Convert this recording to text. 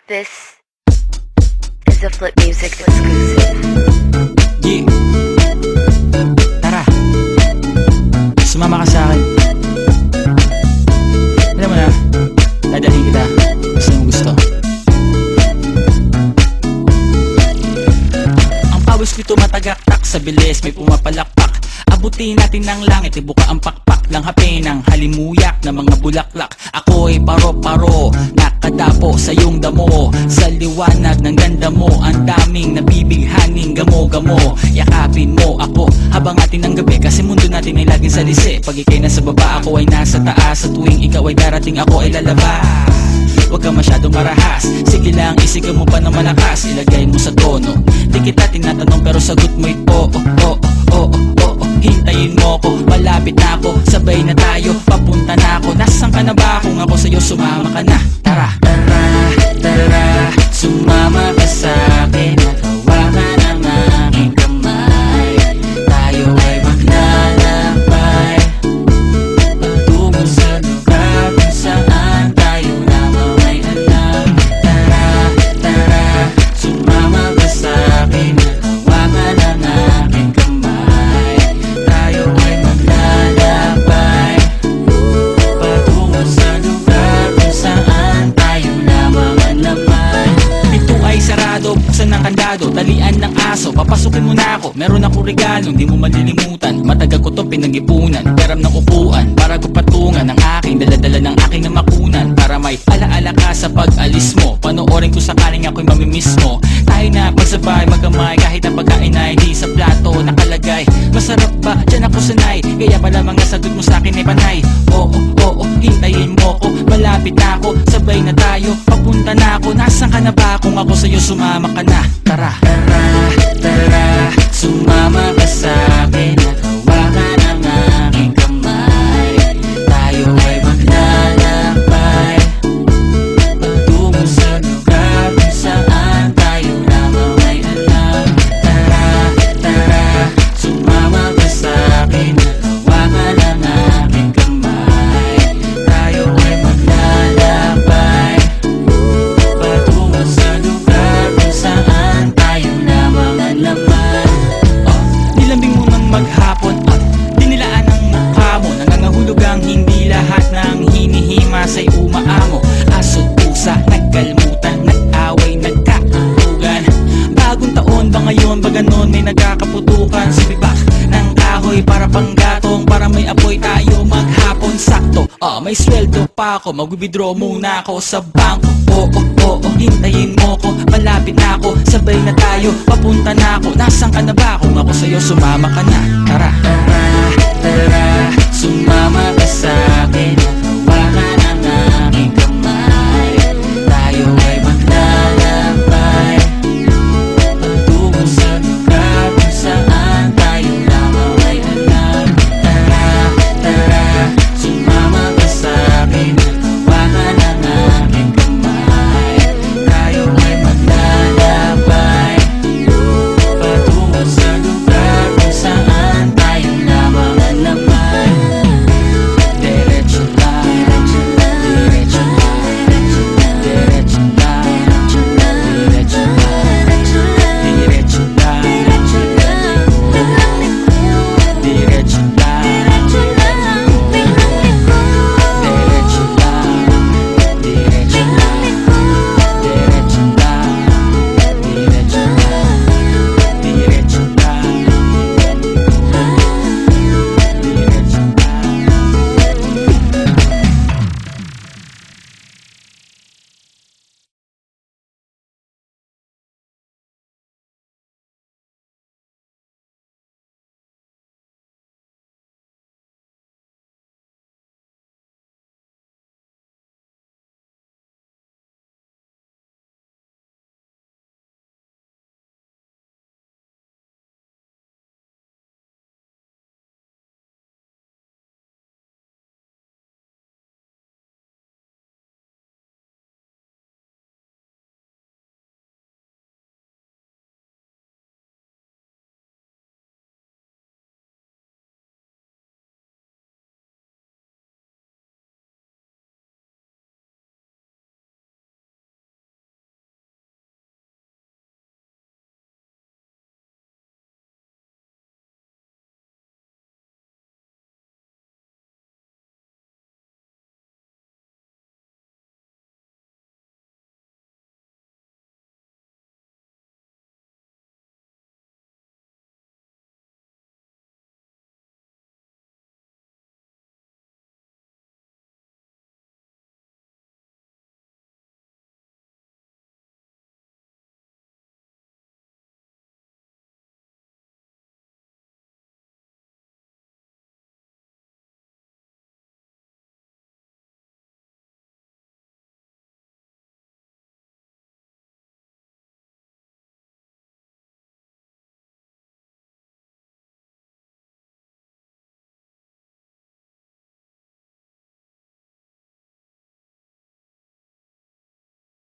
This is a Flip Music exclusive. Yeah. Tara, sumama ka sa akin. Alam mo na, dadalhin kita kasi mo gusto. Ang pawis ko'y tumatagaktak sa bilis, may pumapalakpak. Abutin natin ng langit, ibuka ang pakpak lang hape ng halimuyak na mga bulaklak. Ako'y paro-paro, nakadapo sa iyong damo. Sa liwanag ng ganda mo, ang daming nabibighaning gamo-gamo. Yakapin mo ako habang atin ng gabi, kasi mundo natin ay laging salisi. Pag ikay nasa baba, ako ay nasa taas. Sa tuwing ikaw ay darating, ako ay lalabas. Huwag ka masyadong marahas, sige lang isigaw mo pa ng malakas. Ilagay mo sa tono, di kita tinatanong pero sagot mo'y oo, oo, oo, oo. Hintayin mo ko, malapit na ako, sabay na tayo, papunta na ako. Nasaan ka na ba? Kung ako sa'yo, sumama ka na. Tara, tara, tara, sumama ka sa'kin at hawakan ang aking kamay. Tayo ay maglalakbay patungo sa lugar kung saan tayo lamang ay alam. Tara, tara, sumama ka sa'kin at hawakan ang aking kamay. Tayo ay maglalakbay patungo sa lugar kung saan tayo lamang ang laman. Ito ay sarado, buksan ng kandado, talian ng aso, papasukin mo na ako. Meron akong regalo, hindi mo malilimutan. Matagal ko itong pinag-ipunan, peram ng upuan para ko patungan ang aking daladala ng aking namakunan. Para may alaala ka sa pag-alis mo, panoorin ko sakaling ako'y mamimiss mo. Tayo na magsabay, magkamay, kahit ang pagkain ay di sa plato nakalagay. Masarap ba? Diyan ako sanay, kaya pala mga sagot mo sa akin ay panay. Oo, oo, hintayin mo ko, malapit na ako, sabay na tayo, papunta na ako. Nasaan ka na ba? Kung ako sa'yo, sumama ka na. Tara, tara, tara, sumama ka sa'kin at hawakan ang aking kamay. Tayo ay maglalakbay patungo sa lugar kung saan tayo lamang ay alam. Tara, tara, sumama ka sa'kin at hawakan ang aking kamay. Tayo ay maglalakbay patungo sa lugar kung saan tayo lamang ang laman. Nilambing mo ng maghapon at dinilaan ang mukha mo. Nangangahulog ang hindi lahat ng hinihima sa'y umaamo. Aso't pusa, nagkalmutan, nag-away, nagkatutugan. Bagong taon ba ngayon, ba ganon may nagkakaputukan? Sumibak ng kahoy para panggatong, para may apoy tayo maghapon. Sakto, may sweldo pa ako, mag-withdraw muna ako sa bangko. Oo, oo, hintayin mo ko, malapit na ako, sabay na tayo, papunta na ako. Nasaan ka na ba? Kung ako sa'yo, sumama ka na. Tara, tara, tara, sumama ka sa'kin at